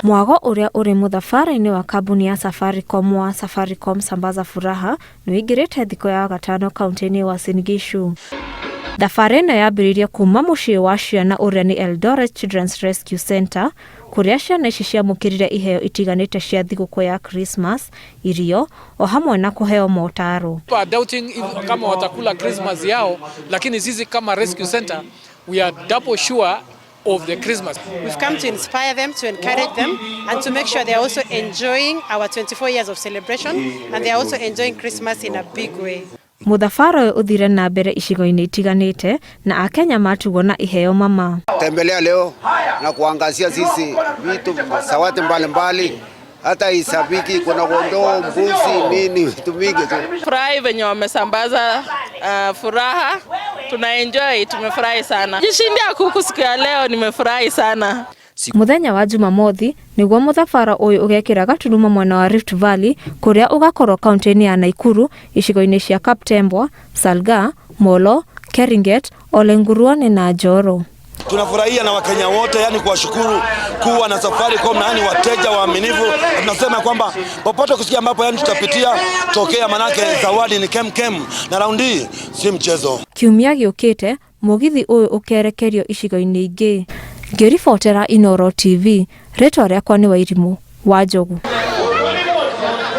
Mwago uria uri muthabara-ini wa kambuni ya Safaricom wa Safaricom Sambaza Furaha niwingirite thiko ya gatano kaunti-ini ya Uasin Gishu. Thabari ĩno yambĩrĩirie kuma mũciĩ wa ciana ũrĩa nĩ Eldoret Children's Rescue Center, kũrĩa ciana ici ciamũkĩrire iheo itiganĩte cia thigũkũ ya Christmas, irio o hamwe na kũheo motaro. Doubting kama watakula Christmas yao, lakini sisi kama Rescue Center we are double sure of the Christmas. We've come to inspire them, to encourage them, and to make sure they are also enjoying our 24 years of celebration, and they are also enjoying Christmas in a big way. Muthafara ũyũ ũthire na mbere icigo-inĩ itiganĩte na Akenya matugwo na iheo mama. Tembelea leo na kuangazia sisi vitu sawati mbalimbali, hata isabiki kuna kondoo, mbuzi, nini vitu mingi tu. Furahi venye wamesambaza furaha, tunaenjoy, tumefurahi sana. Jishindia kuku siku ya leo, nimefurahi sana. Muthenya wa Jumamothi niguo muthafara uyu ugekira gaturuma mwena wa Rift Valley kuria ugakorwo kaunti-ini ya Naikuru, icigo-ini cia Kaptembwa, Salga, Molo, Keringet, Ole Nguruoni na Njoro. Tunafurahia na Wakenya wote, yani kuwashukuru kuwa na Safaricom na yani wateja waaminifu. Tunasema kwamba popote kusikia ambapo yani tutapitia tokea, manake zawadi ni kem na raundi si mchezo. Kiumia giukite mugithi uyu ukerekerio icigo-ini ingi. Ngiribotera Inooro TV, rĩtwa rĩakwa nĩ Wairimu Wanjogu.